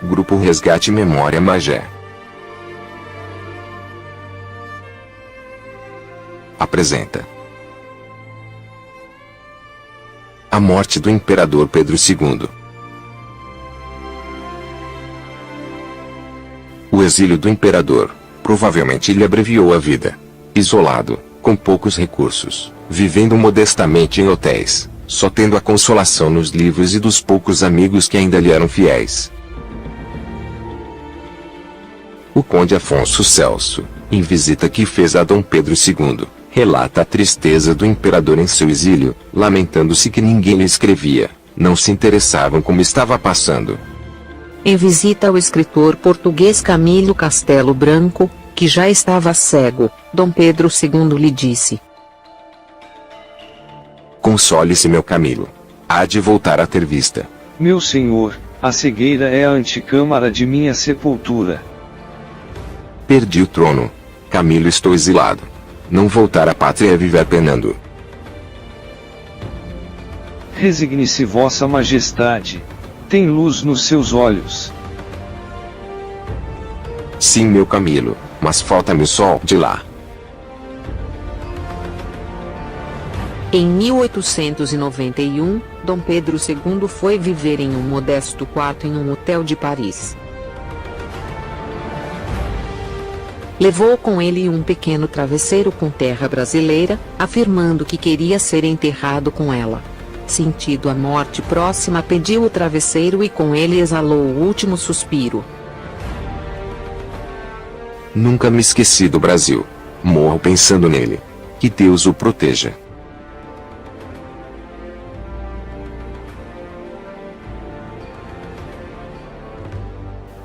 Grupo Resgate Memória Magé apresenta a morte do Imperador Pedro II. O exílio do imperador, provavelmente lhe abreviou a vida. Isolado, com poucos recursos, vivendo modestamente em hotéis, só tendo a consolação nos livros e dos poucos amigos que ainda lhe eram fiéis. O conde Afonso Celso, em visita que fez a Dom Pedro II, relata a tristeza do imperador em seu exílio, lamentando-se que ninguém lhe escrevia, não se interessavam como estava passando. Em visita ao escritor português Camilo Castelo Branco, que já estava cego, Dom Pedro II lhe disse: "Console-se, meu Camilo. Há de voltar a ter vista." Meu senhor, a cegueira é a antecâmara de minha sepultura. "Perdi o trono. Camilo, estou exilado. Não voltar à pátria é viver penando." Resigne-se, vossa majestade. Tem luz nos seus olhos. "Sim, meu Camilo, mas falta-me o sol de lá." Em 1891, Dom Pedro II foi viver em um modesto quarto em um hotel de Paris. Levou com ele um pequeno travesseiro com terra brasileira, afirmando que queria ser enterrado com ela. Sentindo a morte próxima, pediu o travesseiro e com ele exalou o último suspiro. "Nunca me esqueci do Brasil. Morro pensando nele. Que Deus o proteja."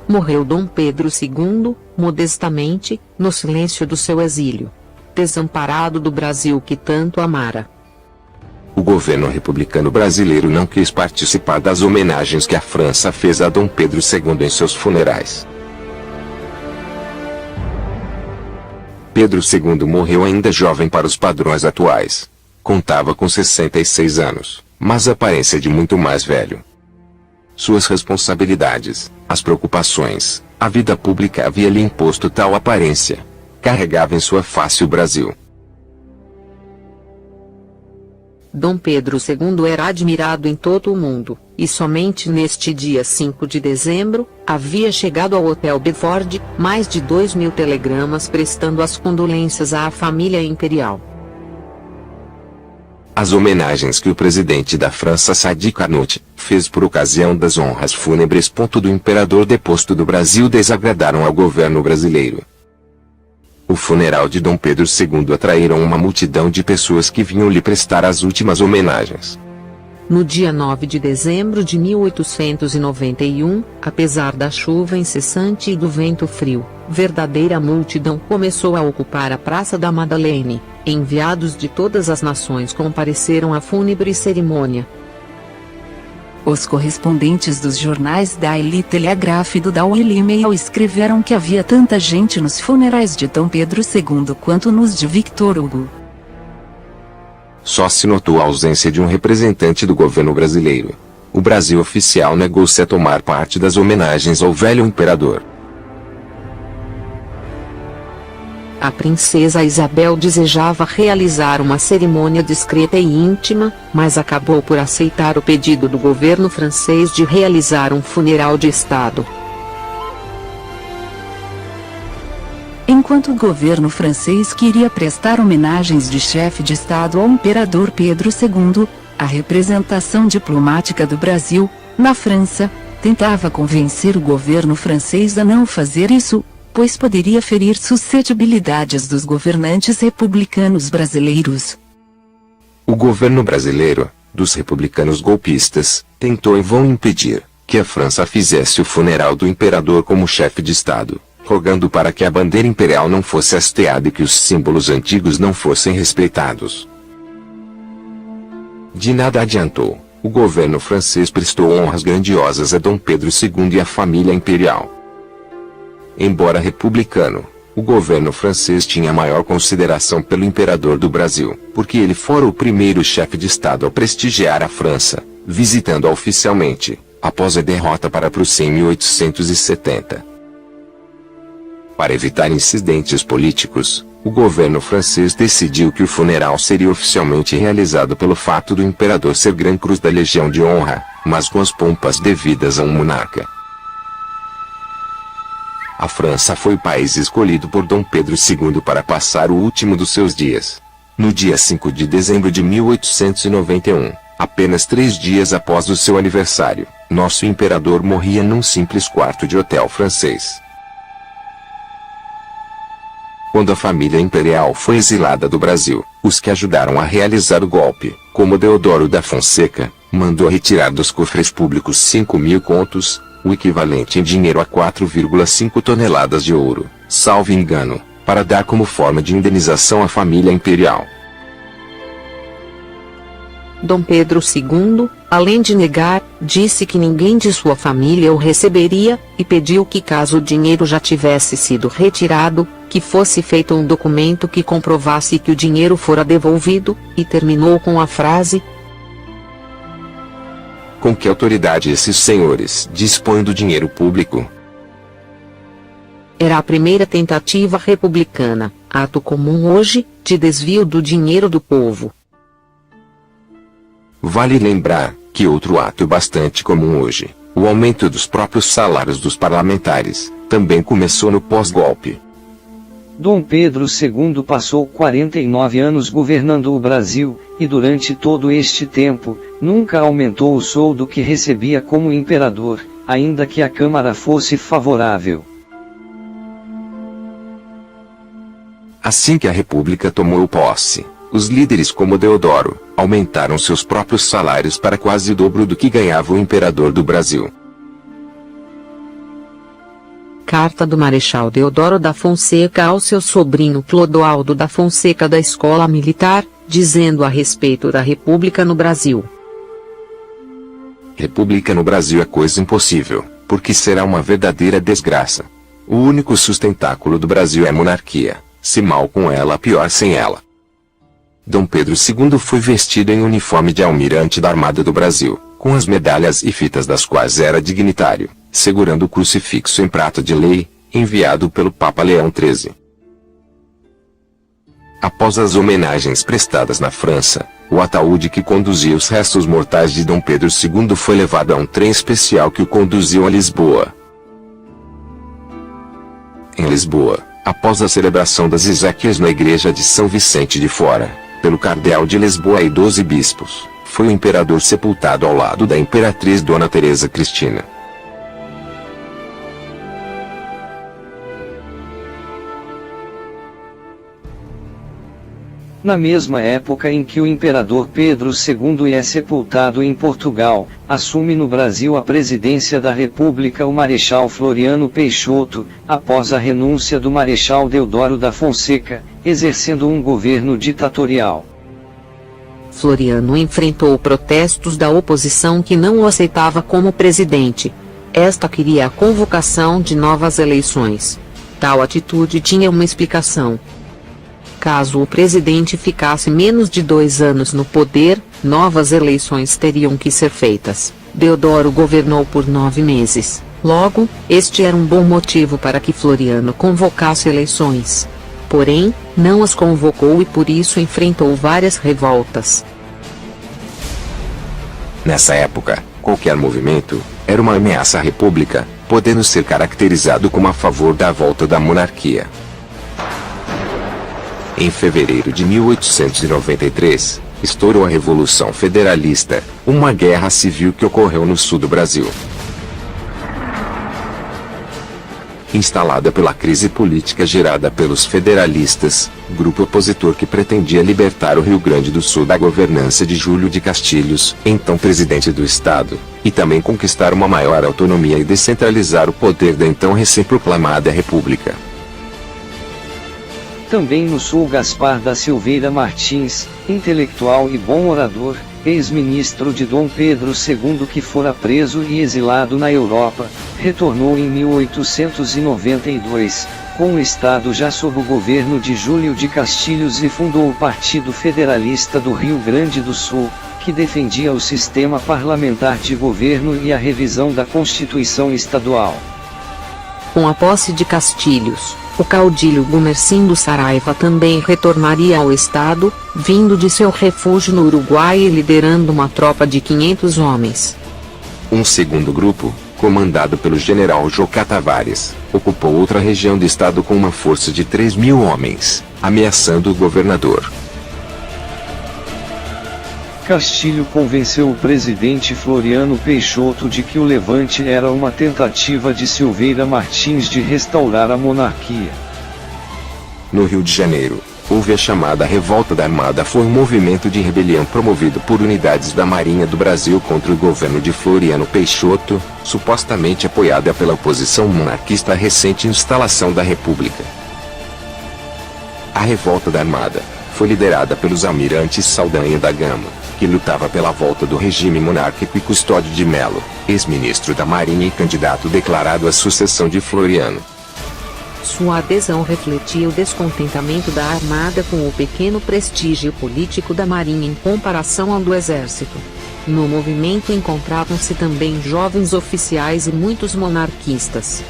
Morreu Dom Pedro II, modestamente, no silêncio do seu exílio. Desamparado do Brasil que tanto amara. O governo republicano brasileiro não quis participar das homenagens que a França fez a Dom Pedro II em seus funerais. Pedro II morreu ainda jovem para os padrões atuais. Contava com 66 anos, mas a aparência de muito mais velho. Suas responsabilidades, as preocupações, a vida pública havia lhe imposto tal aparência. Carregava em sua face o Brasil. Dom Pedro II era admirado em todo o mundo, e somente neste dia 5 de dezembro, havia chegado ao Hotel Bedford, mais de 2.000 telegramas prestando as condolências à família imperial. As homenagens que o presidente da França Sadi Carnot fez por ocasião das honras fúnebres do imperador deposto do Brasil desagradaram ao governo brasileiro. O funeral de Dom Pedro II atraíram uma multidão de pessoas que vinham lhe prestar as últimas homenagens. No dia 9 de dezembro de 1891, apesar da chuva incessante e do vento frio, verdadeira multidão começou a ocupar a Praça da Madeleine. Enviados de todas as nações compareceram à fúnebre cerimônia. Os correspondentes dos jornais Daily Telegraph e do Daily Mail escreveram que havia tanta gente nos funerais de Dom Pedro II quanto nos de Victor Hugo. Só se notou a ausência de um representante do governo brasileiro. O Brasil oficial negou-se a tomar parte das homenagens ao velho imperador. A princesa Isabel desejava realizar uma cerimônia discreta e íntima, mas acabou por aceitar o pedido do governo francês de realizar um funeral de Estado. Enquanto o governo francês queria prestar homenagens de chefe de Estado ao imperador Pedro II, a representação diplomática do Brasil, na França, tentava convencer o governo francês a não fazer isso, pois poderia ferir suscetibilidades dos governantes republicanos brasileiros. O governo brasileiro, dos republicanos golpistas, tentou em vão impedir que a França fizesse o funeral do imperador como chefe de Estado, rogando para que a bandeira imperial não fosse hasteada e que os símbolos antigos não fossem respeitados. De nada adiantou. O governo francês prestou honras grandiosas a Dom Pedro II e à família imperial. Embora republicano, o governo francês tinha maior consideração pelo imperador do Brasil, porque ele fora o primeiro chefe de Estado a prestigiar a França, visitando-a oficialmente, após a derrota para a Prússia em 1870. Para evitar incidentes políticos, o governo francês decidiu que o funeral seria oficialmente realizado pelo fato do imperador ser Gran Cruz da Legião de Honra, mas com as pompas devidas a um monarca. A França foi o país escolhido por Dom Pedro II para passar o último dos seus dias. No dia 5 de dezembro de 1891, apenas 3 dias após o seu aniversário, nosso imperador morria num simples quarto de hotel francês. Quando a família imperial foi exilada do Brasil, os que ajudaram a realizar o golpe, como Deodoro da Fonseca, mandou retirar dos cofres públicos 5.000 contos, o equivalente em dinheiro a 4,5 toneladas de ouro, salvo engano, para dar como forma de indenização à família imperial. Dom Pedro II, além de negar, disse que ninguém de sua família o receberia, e pediu que, caso o dinheiro já tivesse sido retirado, que fosse feito um documento que comprovasse que o dinheiro fora devolvido, e terminou com a frase: com que autoridade esses senhores dispõem do dinheiro público? Era a primeira tentativa republicana, ato comum hoje, de desvio do dinheiro do povo. Vale lembrar que outro ato bastante comum hoje, o aumento dos próprios salários dos parlamentares, também começou no pós-golpe. Dom Pedro II passou 49 anos governando o Brasil, e durante todo este tempo, nunca aumentou o soldo que recebia como imperador, ainda que a Câmara fosse favorável. Assim que a República tomou posse, os líderes como Deodoro, aumentaram seus próprios salários para quase o dobro do que ganhava o imperador do Brasil. Carta do Marechal Deodoro da Fonseca ao seu sobrinho Clodoaldo da Fonseca da Escola Militar, dizendo a respeito da República no Brasil. República no Brasil é coisa impossível, porque será uma verdadeira desgraça. O único sustentáculo do Brasil é a monarquia, se mal com ela, pior sem ela. Dom Pedro II foi vestido em uniforme de almirante da Armada do Brasil, com as medalhas e fitas das quais era dignitário, segurando o crucifixo em prata de lei, enviado pelo Papa Leão XIII. Após as homenagens prestadas na França, o ataúde que conduzia os restos mortais de Dom Pedro II foi levado a um trem especial que o conduziu a Lisboa. Em Lisboa, após a celebração das exéquias na igreja de São Vicente de Fora, pelo cardeal de Lisboa e 12 bispos, foi o imperador sepultado ao lado da imperatriz Dona Teresa Cristina. Na mesma época em que o imperador Pedro II é sepultado em Portugal, assume no Brasil a presidência da República o Marechal Floriano Peixoto, após a renúncia do Marechal Deodoro da Fonseca, exercendo um governo ditatorial. Floriano enfrentou protestos da oposição que não o aceitava como presidente. Esta queria a convocação de novas eleições. Tal atitude tinha uma explicação. Caso o presidente ficasse menos de 2 anos no poder, novas eleições teriam que ser feitas. Deodoro governou por 9 meses. Logo, este era um bom motivo para que Floriano convocasse eleições. Porém, não as convocou e por isso enfrentou várias revoltas. Nessa época, qualquer movimento era uma ameaça à República, podendo ser caracterizado como a favor da volta da monarquia. Em fevereiro de 1893, estourou a Revolução Federalista, uma guerra civil que ocorreu no sul do Brasil. Instalada pela crise política gerada pelos federalistas, grupo opositor que pretendia libertar o Rio Grande do Sul da governança de Júlio de Castilhos, então presidente do estado, e também conquistar uma maior autonomia e descentralizar o poder da então recém-proclamada República. Também no sul Gaspar da Silveira Martins, intelectual e bom orador, ex-ministro de Dom Pedro II que fora preso e exilado na Europa, retornou em 1892, com o estado já sob o governo de Júlio de Castilhos e fundou o Partido Federalista do Rio Grande do Sul, que defendia o sistema parlamentar de governo e a revisão da Constituição Estadual. Com a posse de Castilhos, o caudilho Gumercindo Saraiva também retornaria ao estado, vindo de seu refúgio no Uruguai e liderando uma tropa de 500 homens. Um segundo grupo, comandado pelo general Jocá Tavares, ocupou outra região do estado com uma força de 3.000 homens, ameaçando o governador. Castilho convenceu o presidente Floriano Peixoto de que o levante era uma tentativa de Silveira Martins de restaurar a monarquia. No Rio de Janeiro, houve a chamada Revolta da Armada. Foi um movimento de rebelião promovido por unidades da Marinha do Brasil contra o governo de Floriano Peixoto, supostamente apoiada pela oposição monarquista à recente instalação da República. A Revolta da Armada foi liderada pelos almirantes Saldanha da Gama, que lutava pela volta do regime monárquico, e Custódio de Melo, ex-ministro da Marinha e candidato declarado à sucessão de Floriano. Sua adesão refletia o descontentamento da Armada com o pequeno prestígio político da Marinha em comparação ao do Exército. No movimento encontravam-se também jovens oficiais e muitos monarquistas.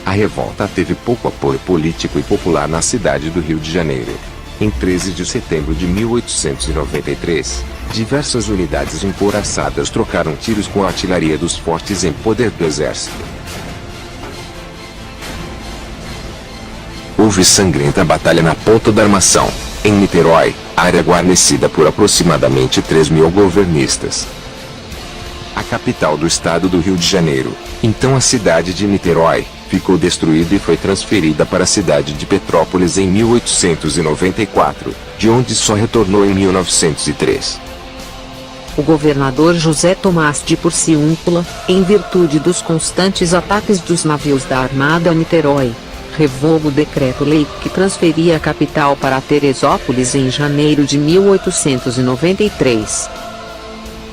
A revolta teve pouco apoio político e popular na cidade do Rio de Janeiro. Em 13 de setembro de 1893, diversas unidades encouraçadas trocaram tiros com a artilharia dos fortes em poder do exército. Houve sangrenta batalha na Ponta da Armação, em Niterói, área guarnecida por aproximadamente 3.000 governistas. A capital do estado do Rio de Janeiro, então a cidade de Niterói, ficou destruída e foi transferida para a cidade de Petrópolis em 1894, de onde só retornou em 1903. O governador José Tomás de Porciúncula, em virtude dos constantes ataques dos navios da Armada a Niterói, revogou o decreto-lei que transferia a capital para Teresópolis em janeiro de 1893.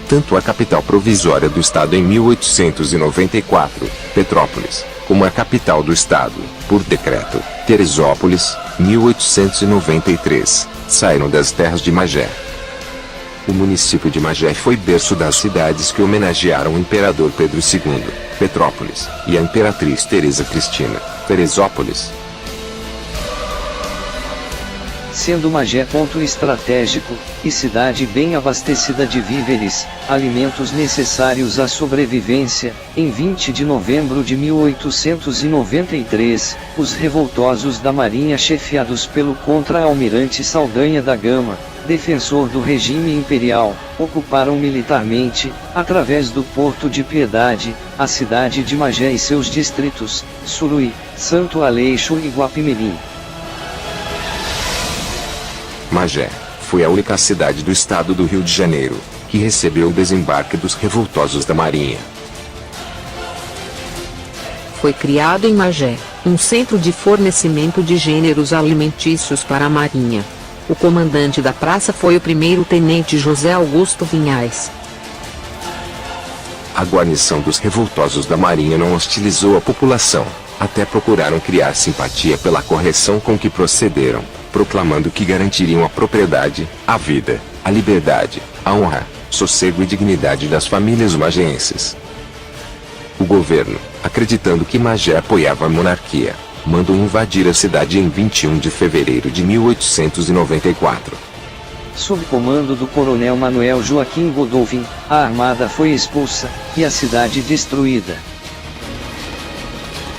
Tanto a capital provisória do estado em 1894, Petrópolis, como a capital do estado, por decreto, Teresópolis, 1893, saíram das terras de Magé. O município de Magé foi berço das cidades que homenagearam o imperador Pedro II, Petrópolis, e a imperatriz Teresa Cristina, Teresópolis. Sendo Magé ponto estratégico, e cidade bem abastecida de víveres, alimentos necessários à sobrevivência, em 20 de novembro de 1893, os revoltosos da Marinha chefiados pelo contra-almirante Saldanha da Gama, defensor do regime imperial, ocuparam militarmente, através do Porto de Piedade, a cidade de Magé e seus distritos, Suruí, Santo Aleixo e Guapimirim. Magé foi a única cidade do estado do Rio de Janeiro que recebeu o desembarque dos revoltosos da Marinha. Foi criado em Magé um centro de fornecimento de gêneros alimentícios para a Marinha. O comandante da praça foi o primeiro-tenente José Augusto Vinhais. A guarnição dos revoltosos da Marinha não hostilizou a população, até procuraram criar simpatia pela correção com que procederam, proclamando que garantiriam a propriedade, a vida, a liberdade, a honra, sossego e dignidade das famílias magenses. O governo, acreditando que Magé apoiava a monarquia, mandou invadir a cidade em 21 de fevereiro de 1894. Sob comando do coronel Manuel Joaquim Godolphin, a armada foi expulsa, e a cidade destruída.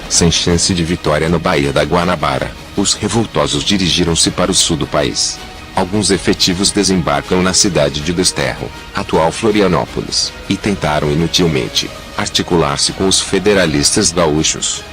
Sem chance de vitória na Baía da Guanabara, os revoltosos dirigiram-se para o sul do país. Alguns efetivos desembarcam na cidade de Desterro, atual Florianópolis, e tentaram inutilmente articular-se com os federalistas gaúchos.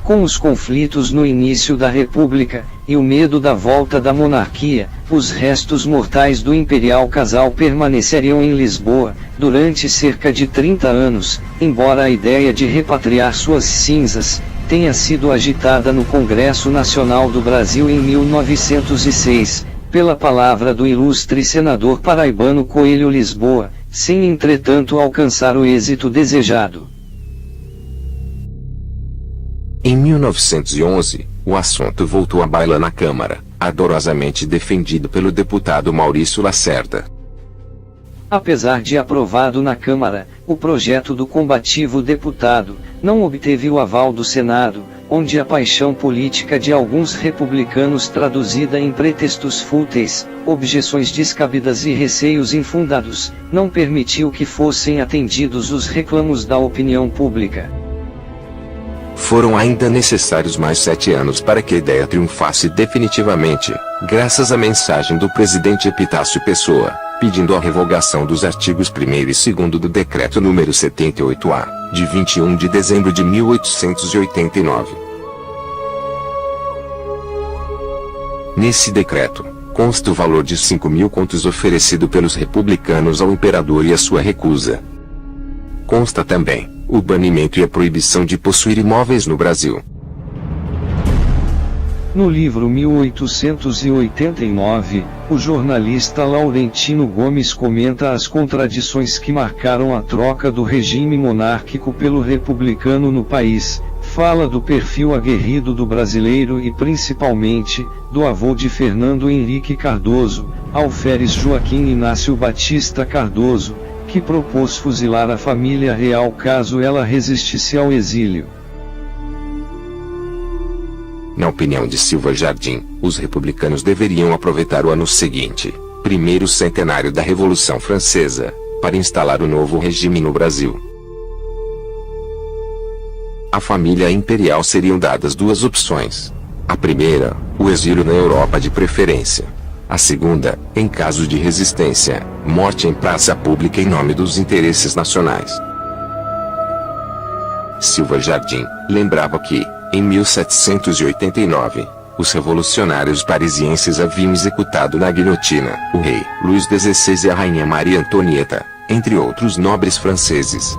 Com os conflitos no início da República, e o medo da volta da monarquia, os restos mortais do imperial casal permaneceriam em Lisboa, durante cerca de 30 anos, embora a ideia de repatriar suas cinzas tenha sido agitada no Congresso Nacional do Brasil em 1906, pela palavra do ilustre senador paraibano Coelho Lisboa, sem entretanto alcançar o êxito desejado. Em 1911, o assunto voltou à baila na Câmara, ardorosamente defendido pelo deputado Maurício Lacerda. Apesar de aprovado na Câmara, o projeto do combativo deputado não obteve o aval do Senado, onde a paixão política de alguns republicanos traduzida em pretextos fúteis, objeções descabidas e receios infundados, não permitiu que fossem atendidos os reclamos da opinião pública. Foram ainda necessários mais 7 anos para que a ideia triunfasse definitivamente, graças à mensagem do presidente Epitácio Pessoa, pedindo a revogação dos artigos 1º e 2º do Decreto número 78-A, de 21 de dezembro de 1889. Nesse decreto, consta o valor de 5.000 contos oferecido pelos republicanos ao imperador e a sua recusa. Consta também o banimento e a proibição de possuir imóveis no Brasil. No livro 1889, o jornalista Laurentino Gomes comenta as contradições que marcaram a troca do regime monárquico pelo republicano no país, fala do perfil aguerrido do brasileiro e principalmente, do avô de Fernando Henrique Cardoso, Alferes Joaquim Inácio Batista Cardoso, que propôs fuzilar a família real caso ela resistisse ao exílio. Na opinião de Silva Jardim, os republicanos deveriam aproveitar o ano seguinte, primeiro centenário da Revolução Francesa, para instalar o novo regime no Brasil. À família imperial seriam dadas 2 opções. A primeira, o exílio na Europa de preferência. A segunda, em caso de resistência, morte em praça pública em nome dos interesses nacionais. Silva Jardim lembrava que, em 1789, os revolucionários parisienses haviam executado na guilhotina o rei Luís XVI e a rainha Maria Antonieta, entre outros nobres franceses.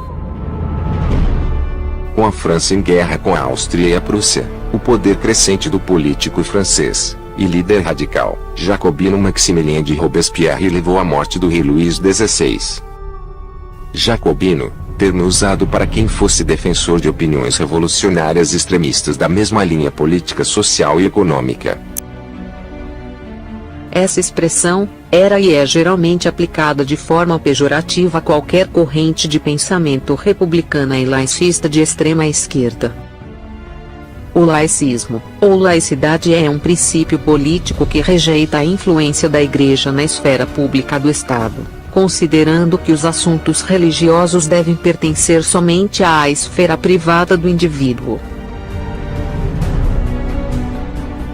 Com a França em guerra com a Áustria e a Prússia, o poder crescente do político francês e líder radical jacobino Maximilien de Robespierre levou à morte do rei Luís XVI. Jacobino, termo usado para quem fosse defensor de opiniões revolucionárias extremistas da mesma linha política, social e econômica. Essa expressão era e é geralmente aplicada de forma pejorativa a qualquer corrente de pensamento republicana e laicista de extrema esquerda. O laicismo, ou laicidade, é um princípio político que rejeita a influência da Igreja na esfera pública do Estado, considerando que os assuntos religiosos devem pertencer somente à esfera privada do indivíduo.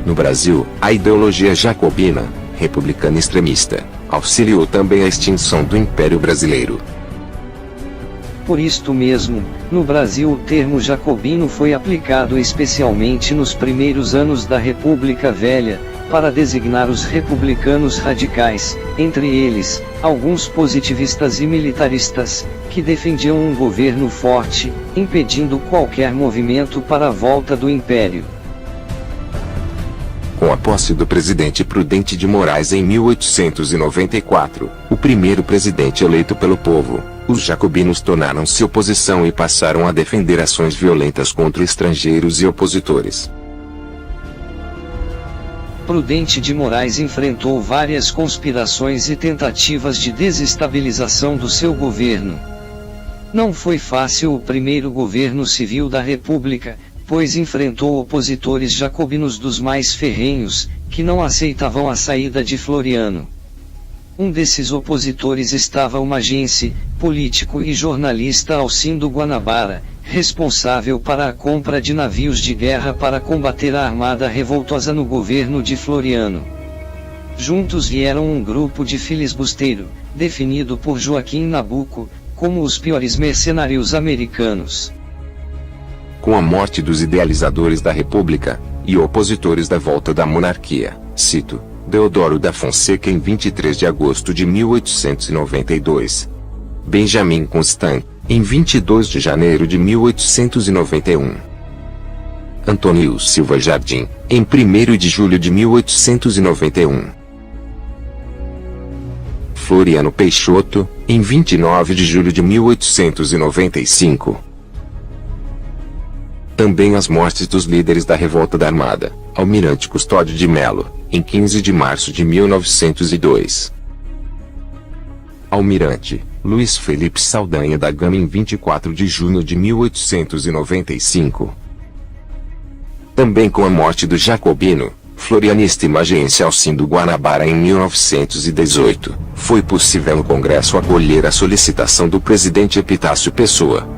No Brasil, a ideologia jacobina, republicana extremista, auxiliou também a extinção do Império Brasileiro. Por isto mesmo, no Brasil o termo jacobino foi aplicado especialmente nos primeiros anos da República Velha, para designar os republicanos radicais, entre eles, alguns positivistas e militaristas, que defendiam um governo forte, impedindo qualquer movimento para a volta do Império. Com a posse do presidente Prudente de Moraes em 1894, o primeiro presidente eleito pelo povo, os jacobinos tornaram-se oposição e passaram a defender ações violentas contra estrangeiros e opositores. Prudente de Moraes enfrentou várias conspirações e tentativas de desestabilização do seu governo. Não foi fácil o primeiro governo civil da República, pois enfrentou opositores jacobinos dos mais ferrenhos, que não aceitavam a saída de Floriano. Um desses opositores estava o magense, político e jornalista Alcindo Guanabara, responsável para a compra de navios de guerra para combater a armada revoltosa no governo de Floriano. Juntos vieram um grupo de filibusteiro, definido por Joaquim Nabuco, como os piores mercenários americanos. Com a morte dos idealizadores da República, e opositores da volta da monarquia, cito, Deodoro da Fonseca em 23 de agosto de 1892. Benjamin Constant, em 22 de janeiro de 1891. Antônio Silva Jardim, em 1º de julho de 1891. Floriano Peixoto, em 29 de julho de 1895. também as mortes dos líderes da revolta da Armada, Almirante Custódio de Melo, em 15 de março de 1902. Almirante Luiz Felipe Saldanha da Gama em 24 de junho de 1895. Também com a morte do jacobino, florianista imagiense Alcindo Guanabara em 1918, foi possível no Congresso acolher a solicitação do presidente Epitácio Pessoa.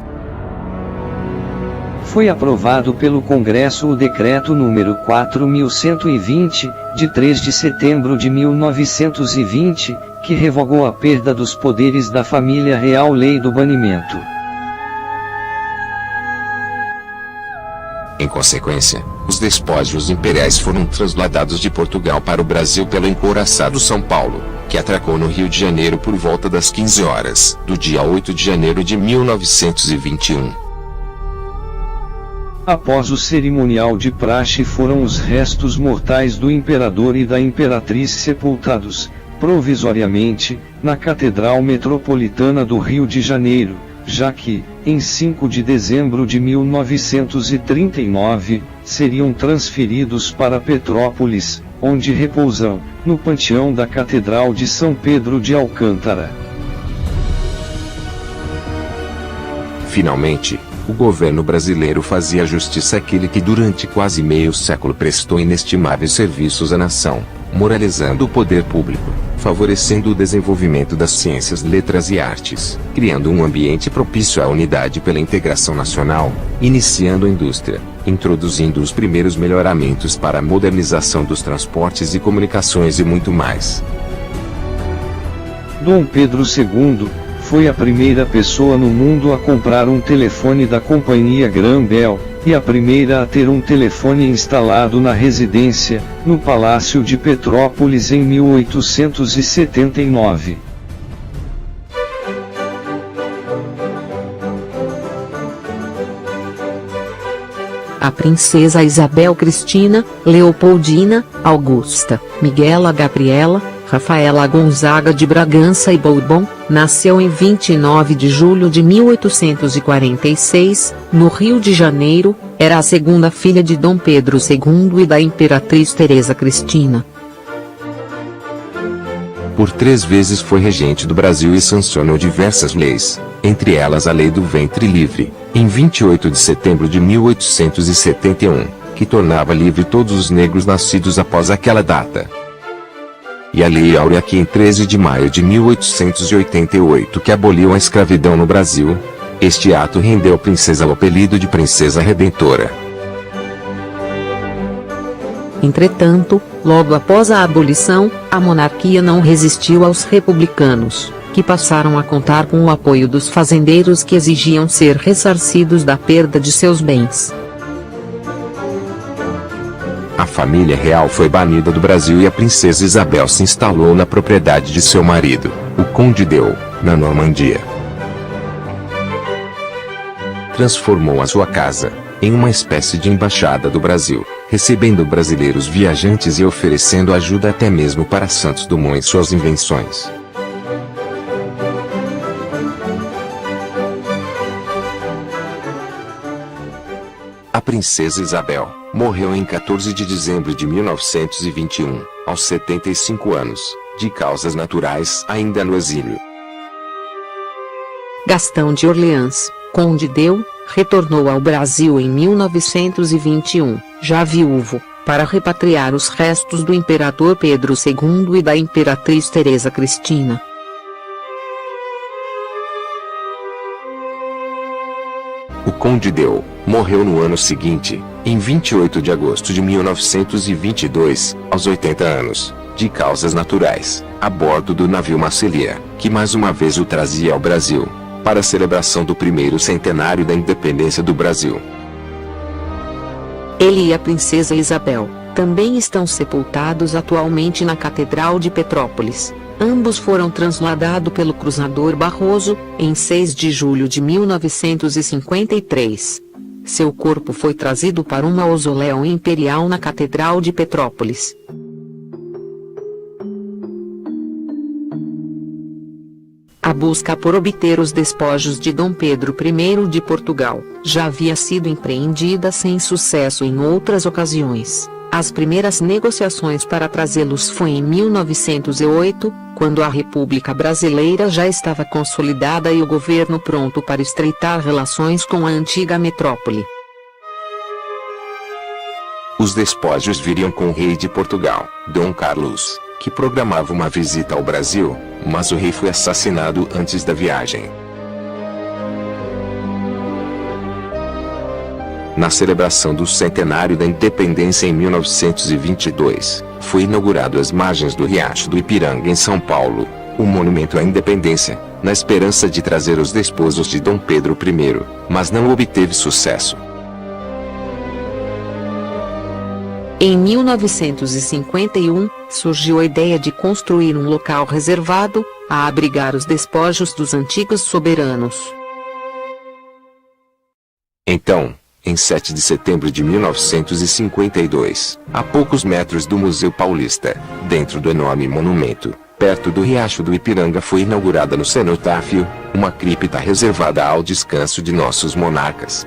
Foi aprovado pelo Congresso o Decreto número 4.120, de 3 de setembro de 1920, que revogou a perda dos poderes da família real, Lei do Banimento. Em consequência, os despojos imperiais foram transladados de Portugal para o Brasil pelo encouraçado São Paulo, que atracou no Rio de Janeiro por volta das 15 horas, do dia 8 de janeiro de 1921. Após o cerimonial de praxe, foram os restos mortais do imperador e da imperatriz sepultados, provisoriamente, na Catedral Metropolitana do Rio de Janeiro, já que, em 5 de dezembro de 1939, seriam transferidos para Petrópolis, onde repousam, no panteão da Catedral de São Pedro de Alcântara. Finalmente, o governo brasileiro fazia justiça àquele que durante quase meio século prestou inestimáveis serviços à nação, moralizando o poder público, favorecendo o desenvolvimento das ciências, letras e artes, criando um ambiente propício à unidade pela integração nacional, iniciando a indústria, introduzindo os primeiros melhoramentos para a modernização dos transportes e comunicações e muito mais. Dom Pedro II foi a primeira pessoa no mundo a comprar um telefone da companhia Graham Bell, e a primeira a ter um telefone instalado na residência, no Palácio de Petrópolis em 1879. A princesa Isabel Cristina, Leopoldina, Augusta, Miguela Gabriela, Rafaela Gonzaga de Bragança e Bourbon, nasceu em 29 de julho de 1846, no Rio de Janeiro, era a segunda filha de Dom Pedro II e da Imperatriz Teresa Cristina. Por 3 vezes foi regente do Brasil e sancionou diversas leis, entre elas a Lei do Ventre Livre, em 28 de setembro de 1871, que tornava livre todos os negros nascidos após aquela data. E a Lei Áurea, que em 13 de maio de 1888 que aboliu a escravidão no Brasil. Este ato rendeu à princesa o apelido de Princesa Redentora. Entretanto, logo após a abolição, a monarquia não resistiu aos republicanos, que passaram a contar com o apoio dos fazendeiros que exigiam ser ressarcidos da perda de seus bens. A família real foi banida do Brasil e a princesa Isabel se instalou na propriedade de seu marido, o Conde Deu, na Normandia. Transformou a sua casa em uma espécie de embaixada do Brasil, recebendo brasileiros viajantes e oferecendo ajuda até mesmo para Santos Dumont e suas invenções. A princesa Isabel morreu em 14 de dezembro de 1921, aos 75 anos, de causas naturais, ainda no exílio. Gastão de Orleans, Conde Deu, retornou ao Brasil em 1921, já viúvo, para repatriar os restos do imperador Pedro II e da imperatriz Teresa Cristina. O Conde Deu morreu no ano seguinte, em 28 de agosto de 1922, aos 80 anos, de causas naturais, a bordo do navio Marselha, que mais uma vez o trazia ao Brasil, para a celebração do primeiro centenário da independência do Brasil. Ele e a princesa Isabel também estão sepultados atualmente na Catedral de Petrópolis. Ambos foram transladados pelo cruzador Barroso, em 6 de julho de 1953. Seu corpo foi trazido para um mausoléu imperial na Catedral de Petrópolis. A busca por obter os despojos de Dom Pedro I de Portugal já havia sido empreendida sem sucesso em outras ocasiões. As primeiras negociações para trazê-los foi em 1908, quando a República Brasileira já estava consolidada e o governo pronto para estreitar relações com a antiga metrópole. Os despojos viriam com o rei de Portugal, Dom Carlos, que programava uma visita ao Brasil, mas o rei foi assassinado antes da viagem. Na celebração do centenário da independência em 1922, foi inaugurado às margens do Riacho do Ipiranga em São Paulo, o Monumento à Independência, na esperança de trazer os despojos de Dom Pedro I, mas não obteve sucesso. Em 1951, surgiu a ideia de construir um local reservado, a abrigar os despojos dos antigos soberanos. Então, em 7 de setembro de 1952, a poucos metros do Museu Paulista, dentro do enorme monumento, perto do Riacho do Ipiranga, foi inaugurada no cenotáfio, uma cripta reservada ao descanso de nossos monarcas.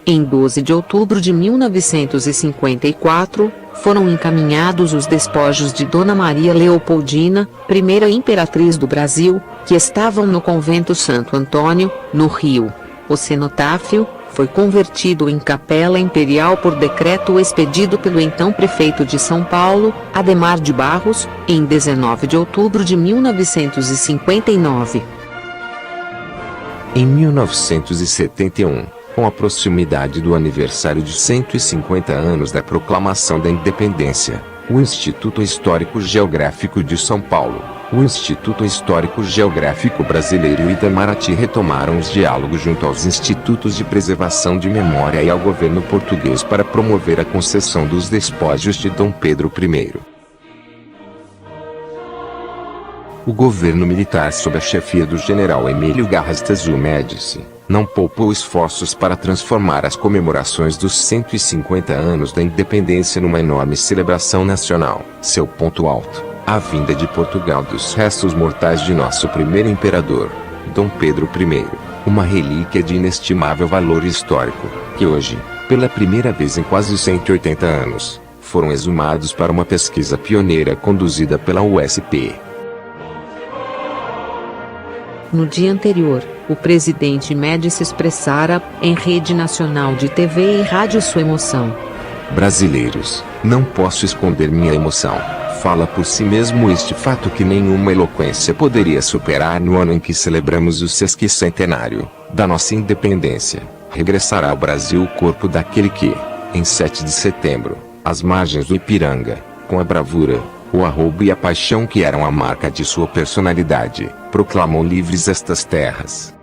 Em 12 de outubro de 1954, foram encaminhados os despojos de Dona Maria Leopoldina, primeira imperatriz do Brasil, que estavam no convento Santo Antônio, no Rio. O cenotáfio foi convertido em capela imperial por decreto expedido pelo então prefeito de São Paulo, Adhemar de Barros, em 19 de outubro de 1959. Em 1971, com a proximidade do aniversário de 150 anos da proclamação da independência, o Instituto Histórico Geográfico de São Paulo, o Instituto Histórico Geográfico Brasileiro e Itamaraty retomaram os diálogos junto aos institutos de preservação de memória e ao governo português para promover a concessão dos despojos de Dom Pedro I. O governo militar sob a chefia do general Emílio Garrastazu Médici não poupou esforços para transformar as comemorações dos 150 anos da independência numa enorme celebração nacional. Seu ponto alto, a vinda de Portugal dos restos mortais de nosso primeiro imperador, Dom Pedro I, uma relíquia de inestimável valor histórico, que hoje, pela primeira vez em quase 180 anos, foram exumados para uma pesquisa pioneira conduzida pela USP. No dia anterior, o presidente Médici expressara, em rede nacional de TV e rádio, sua emoção. Brasileiros, não posso esconder minha emoção. Fala por si mesmo este fato que nenhuma eloquência poderia superar. No ano em que celebramos o sesquicentenário da nossa independência, regressará ao Brasil o corpo daquele que, em 7 de setembro, às margens do Ipiranga, com a bravura, o arrobo e a paixão que eram a marca de sua personalidade, proclamou livres estas terras.